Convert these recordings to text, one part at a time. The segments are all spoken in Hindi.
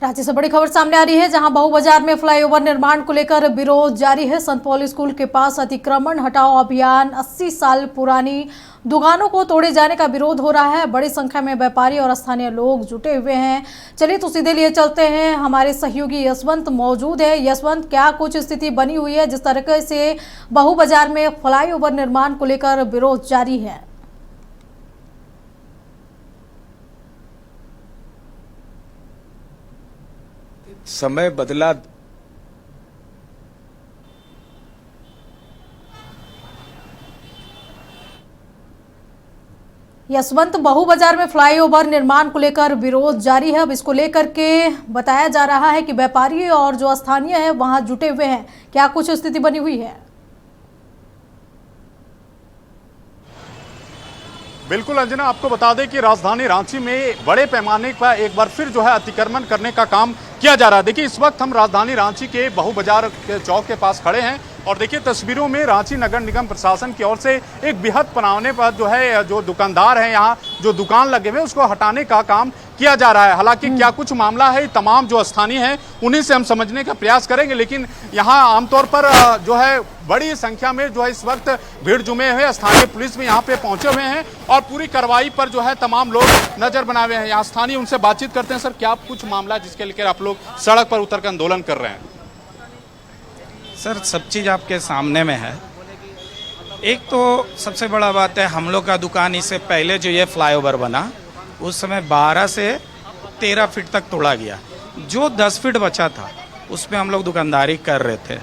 राज्य से बड़ी खबर सामने आ रही है, जहां बहु बाजार में फ्लाईओवर निर्माण को लेकर विरोध जारी है। संत पॉल स्कूल के पास अतिक्रमण हटाओ अभियान 80 साल पुरानी दुकानों को तोड़े जाने का विरोध हो रहा है। बड़ी संख्या में व्यापारी और स्थानीय लोग जुटे हुए हैं। चलिए तो सीधे लिए चलते हैं, हमारे सहयोगी यशवंत मौजूद है। यशवंत, क्या कुछ स्थिति बनी हुई है जिस तरह से बहु बाजार में फ्लाईओवर निर्माण को लेकर विरोध जारी है? समय बदला, यशवंत, बहु बाजार में फ्लाईओवर निर्माण को लेकर विरोध जारी है। अब इसको लेकर के बताया जा रहा है कि व्यापारी और जो स्थानीय है वहां जुटे हुए हैं। क्या कुछ स्थिति बनी हुई है? बिल्कुल अंजना, आपको बता दें कि राजधानी रांची में बड़े पैमाने पर एक बार फिर जो है अतिक्रमण करने का काम किया जा रहा है। देखिए, इस वक्त हम राजधानी रांची के बहु बाजार के चौक के पास खड़े हैं और देखिए तस्वीरों में रांची नगर निगम प्रशासन की ओर से एक बेहद पैमाने पर जो है जो दुकानदार हैं, यहाँ जो दुकान लगे हुए उसको हटाने का काम किया जा रहा है। हालांकि क्या कुछ मामला है, तमाम जो स्थानीय हैं उन्हीं से हम समझने का प्रयास करेंगे। लेकिन यहाँ आमतौर पर जो है बड़ी संख्या में जो है इस वक्त भीड़ जुमे हुए, स्थानीय पुलिस भी यहाँ पे पहुंचे हुए हैं और पूरी कार्रवाई पर जो है तमाम लोग नजर बनाए हुए हैं। यहाँ स्थानीय उनसे बातचीत करते हैं। सर, क्या कुछ मामला जिसके लेकर आप लोग सड़क पर उतर कर आंदोलन कर रहे हैं? सर, सब चीज़ आपके सामने में है। एक तो सबसे बड़ा बात है, हम लोग का दुकान इससे पहले जो ये फ्लाईओवर बना उस समय 12 से 13 फीट तक तोड़ा गया। जो 10 फीट बचा था उसमें हम लोग दुकानदारी कर रहे थे।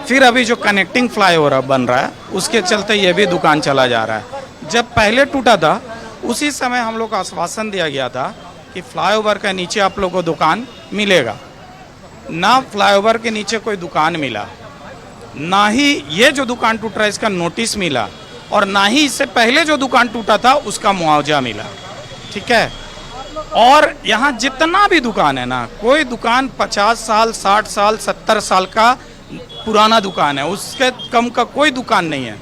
फिर अभी जो कनेक्टिंग फ्लाईओवर बन रहा है उसके चलते ये भी दुकान चला जा रहा है। जब पहले टूटा था उसी समय हम लोग को आश्वासन दिया गया था कि फ्लाईओवर के नीचे आप लोग को दुकान मिलेगा। ना फ्लाईओवर के नीचे कोई दुकान मिला, ना ही ये जो दुकान टूट रहा है इसका नोटिस मिला, और ना ही इससे पहले जो दुकान टूटा था उसका मुआवजा मिला। ठीक है, और यहाँ जितना भी दुकान है ना, कोई दुकान 50 साल 60 साल 70 साल का पुराना दुकान है, उसके कम का कोई दुकान नहीं है।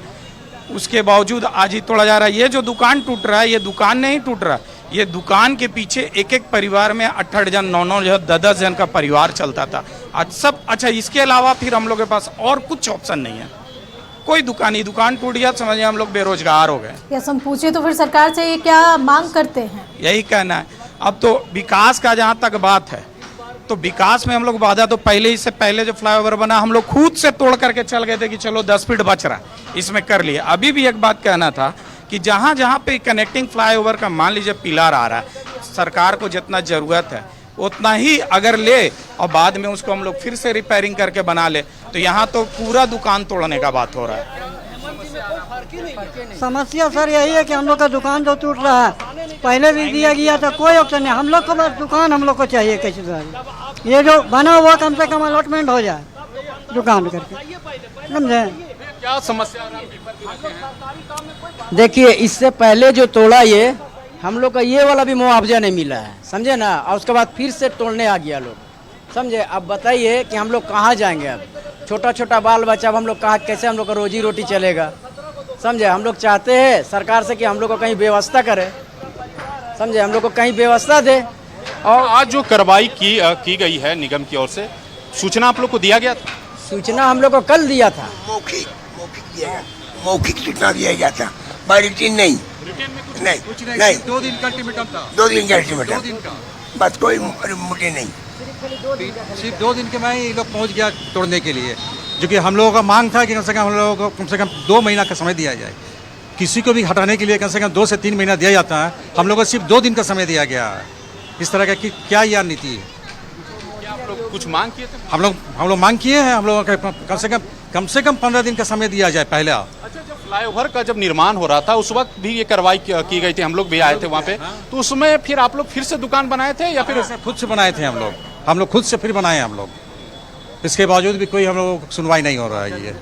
उसके बावजूद आज ही तोड़ा जा रहा है। ये जो दुकान टूट रहा है ये दुकान नहीं टूट रहा, ये दुकान के पीछे एक एक परिवार में 8-8 जन 9-9 जन 10-10 जन का परिवार चलता था। आज सब अच्छा, इसके अलावा फिर हम लोग के पास और कुछ ऑप्शन नहीं है। कोई दुकान ही दुकान टूट गया, समझिए हम लोग बेरोजगार हो गए। यस, हम पूछे तो फिर सरकार से ये क्या मांग करते हैं? यही कहना है। अब तो विकास का जहाँ तक बात है तो विकास में हम लोग वादा तो पहले, इससे पहले जो फ्लाईओवर बना हम लोग खुद से तोड़ करके चल गए थे कि चलो 10 फीट बच रहा है इसमें कर लिए। अभी भी एक बात कहना था कि जहाँ जहाँ पे कनेक्टिंग फ्लाईओवर का मान लीजिए पिलर आ रहा है, सरकार को जितना ज़रूरत है उतना ही अगर ले और बाद में उसको हम लोग फिर से रिपेयरिंग करके बना ले, तो यहाँ तो पूरा दुकान तोड़ने का बात हो रहा है। समस्या सर यही है कि हम लोग का दुकान जो टूट रहा है पहले भी दिया गया था, कोई ऑप्शन नहीं। हम लोग को बस दुकान हम लोग को चाहिए कैसे तरह। ये जो बना हुआ कम से कम अलॉटमेंट हो जाए दुकान करके, समझे? क्या समस्या? देखिए, इससे पहले जो तोड़ा ये हम लोग का ये वाला भी मुआवजा नहीं मिला है, समझे ना। और उसके बाद फिर से तोड़ने आ गया लोग, समझे। अब बताइए कि हम लोग कहाँ जाएंगे? अब छोटा छोटा बाल बच्चा, अब हम लोग कहाँ, कैसे हम लोग का रोजी रोटी चलेगा, समझे। हम लोग चाहते हैं सरकार से कि हम लोग को कहीं व्यवस्था करे, समझे, हम लोग को कहीं व्यवस्था दे। और आज जो कार्रवाई की गई है निगम की ओर से, सूचना आप लोग को दिया गया था? सूचना हम लोग को कल दिया था। मौखिक सूचना दिया गया था, बाय रिटन नहीं। नहीं, कुछ नहीं। 2 दिन का अल्टीमेटम था। 2 दिन का अल्टीमेटम, 2 दिन का, बस कोई मुझे नहीं। सिर्फ 2 दिन के में ही लोग पहुंच गया तोड़ने के लिए, जो कि हम लोगों का मांग था कि कम से कम हम लोगों को कम से कम 2 महीना का समय दिया जाए। किसी को भी हटाने के लिए कम से कम 2 से 3 महीना दिया जाता है, हम लोगों को सिर्फ 2 दिन का समय दिया गया है। इस तरह का क्या यार नीति है? क्या आप लोग कुछ मांग किए थे? हम लोग मांग किए हैं, हम लोगों का कम से कम 15 दिन का समय दिया जाए पहले। अच्छा, जब फ्लाईओवर का जब निर्माण हो रहा था उस वक्त भी ये कार्रवाई की गई थी, हम लोग भी आए थे वहाँ पे, तो उसमें फिर आप लोग फिर से दुकान बनाए थे या फिर खुद से बनाए थे? हम लोग खुद से फिर बनाए हम लोग। इसके बावजूद भी कोई हम लोगों को सुनवाई नहीं हो रहा है। ये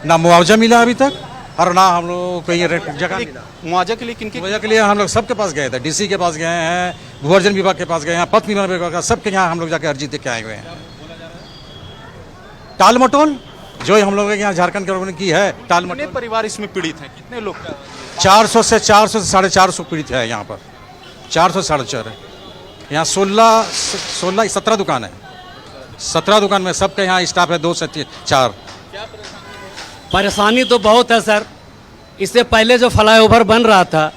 ना मुआवजा मिला अभी तक और ना हम लोग को ये जगह मिला। मुआवजा के लिए किनके? मुआवजा के लिए हम लोग सबके पास गए थे, डीसी के पास गए हैं, भूअर्जन विभाग के पास गए हैं, पथ निर्माण विभाग का, सबके यहाँ हम लोग जाकर अर्जी दे के आए हुए हैं। टाल मटोल जो हम लोगों के यहाँ झारखंड के लोगों ने की है, टाल मटोल। कितने परिवार इसमें पीड़ित हैं? कितने लोग? 400 से 450 पीड़ित है यहाँ पर, 400 से 450। यहाँ 17 दुकान है। 17 दुकान में सबका यहाँ स्टाफ है 2 से 4। परेशानी तो बहुत है सर। इससे पहले जो फ्लाईओवर बन रहा था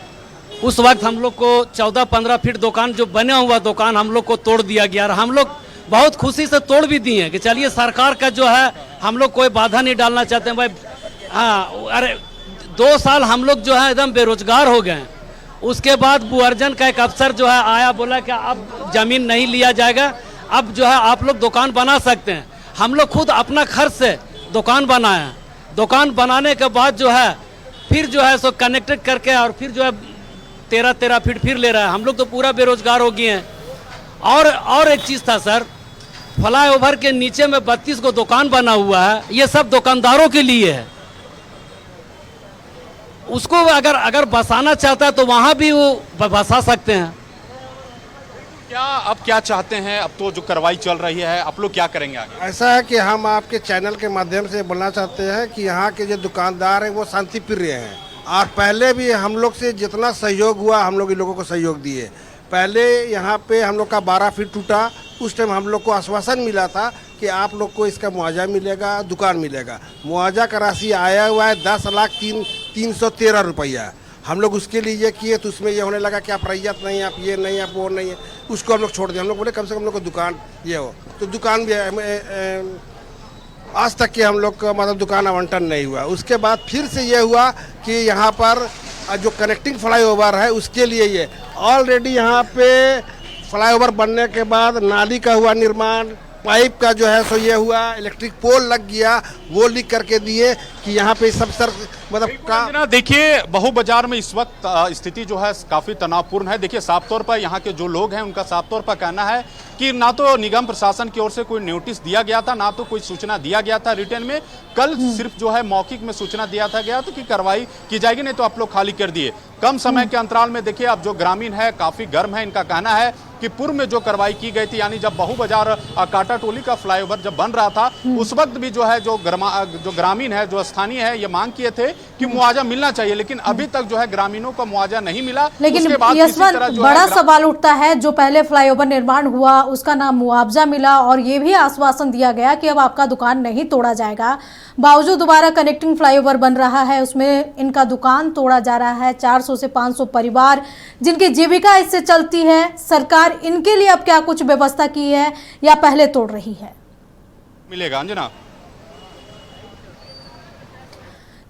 उस वक्त हम लोग को 14-15 फीट दुकान जो बना हुआ दुकान हम लोग को तोड़ दिया गया और हम लोग बहुत खुशी से तोड़ भी दिए हैं कि चलिए सरकार का जो है हम लोग कोई बाधा नहीं डालना चाहते हैं भाई। हाँ, अरे 2 साल हम लोग जो है एकदम बेरोजगार हो गए हैं। उसके बाद बुअर्जन का एक अफसर जो है आया, बोला कि अब ज़मीन नहीं लिया जाएगा, अब जो है आप लोग दुकान बना सकते हैं। हम लोग खुद अपना खर्च से दुकान बनाए हैं। दुकान बनाने के बाद जो है फिर जो है सो कनेक्टेड करके और फिर जो है 13 फीट फिर ले रहा है। हम लोग तो पूरा बेरोजगार हो गए हैं। और एक चीज़ था सर, फ्लाईओवर के नीचे में 32 को दुकान बना हुआ है, ये सब दुकानदारों के लिए है। उसको अगर बसाना चाहता है तो वहाँ भी वो बसा सकते हैं। अब क्या चाहते हैं? अब तो जो कार्रवाई चल रही है, आप लोग क्या करेंगे आगे? ऐसा है कि हम आपके चैनल के माध्यम से बोलना चाहते हैं कि यहाँ के जो दुकानदार हैं वो शांति प्रिय हैं और पहले भी हम लोग से जितना सहयोग हुआ हम लोग इन लोगों को सहयोग दिए। पहले यहाँ पे हम लोग का 12 फीट टूटा, उस टाइम हम लोग को आश्वासन मिला था कि आप लोग को इसका मुआवजा मिलेगा, दुकान मिलेगा। मुआवजा का राशि आया हुआ है 10,03,13 रुपया। हम लोग उसके लिए ये किए तो उसमें ये होने लगा कि आप रैयत नहीं, आप ये नहीं, आप वो नहीं है, उसको हम लोग छोड़ दिए। हम लोग बोले कम से कम हम लोग को दुकान ये हो, तो दुकान भी आज तक के हम लोग का मतलब दुकान आवंटन नहीं हुआ। उसके बाद फिर से ये हुआ कि यहाँ पर जो कनेक्टिंग फ्लाईओवर है उसके लिए ये ऑलरेडी यहाँ पे फ्लाईओवर बनने के बाद नाली का हुआ निर्माण, पाइप का जो है सो ये हुआ, इलेक्ट्रिक पोल लग गया, वो लिख करके दिए कि यहाँ पे सब सर मतलब का। देखिए बहू बाजार में इस वक्त स्थिति जो है काफी तनावपूर्ण है। देखिए साफ तौर पर यहाँ के जो लोग हैं उनका साफ तौर पर कहना है कि ना तो निगम प्रशासन की ओर से कोई नोटिस दिया गया था, ना तो कोई सूचना दिया गया था रिटर्न में। कल सिर्फ जो है मौखिक में सूचना दिया था गया तो कि कार्रवाई की जाएगी, नहीं तो आप लोग खाली कर दिए। कम समय के अंतराल में देखिए अब जो ग्रामीण है काफी गर्म है। इनका कहना है कि पूर्व में जो कार्रवाई की गई थी, यानी जब बहू बाजार काटा टोली का फ्लाईओवर जब बन रहा था उस वक्त भी जो है जो ग्रामीण है, जो स्थानीय है, ये मांग किए थे कि मुआवजा मिलना चाहिए, लेकिन अभी तक जो है ग्रामीणों को मुआवजा नहीं मिला। लेकिन यशवंत, बड़ा सवाल उठता है, जो पहले फ्लाईओवर निर्माण हुआ उसका ना मुआवजा मिला और ये भी आश्वासन दिया गया कि अब आपका दुकान नहीं तोड़ा जाएगा, बावजूद दोबारा कनेक्टिंग फ्लाईओवर बन रहा है, उसमें इनका दुकान तोड़ा जा रहा है। 400 से 500 परिवार जिनकी जीविका इससे चलती है, सरकार इनके लिए अब क्या कुछ व्यवस्था की है या पहले तोड़ रही है? मिलेगा अंजना।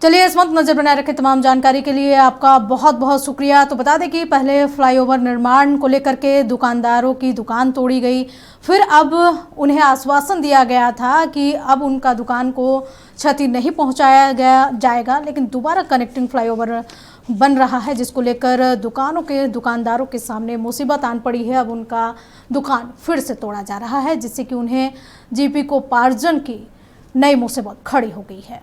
चलिए इस वक्त नजर बनाए रखें। तमाम जानकारी के लिए आपका बहुत बहुत शुक्रिया। तो बता दें कि पहले फ्लाईओवर निर्माण को लेकर के दुकानदारों की दुकान तोड़ी गई, फिर अब उन्हें आश्वासन दिया गया था कि अब उनका दुकान को क्षति नहीं पहुंचाया जाएगा, लेकिन दोबारा कनेक्टिंग फ्लाईओवर बन रहा है जिसको लेकर दुकानदारों के सामने मुसीबत आन पड़ी है। अब उनका दुकान फिर से तोड़ा जा रहा है जिससे कि उन्हें जीविकोपार्जन की नई मुसीबत खड़ी हो गई है।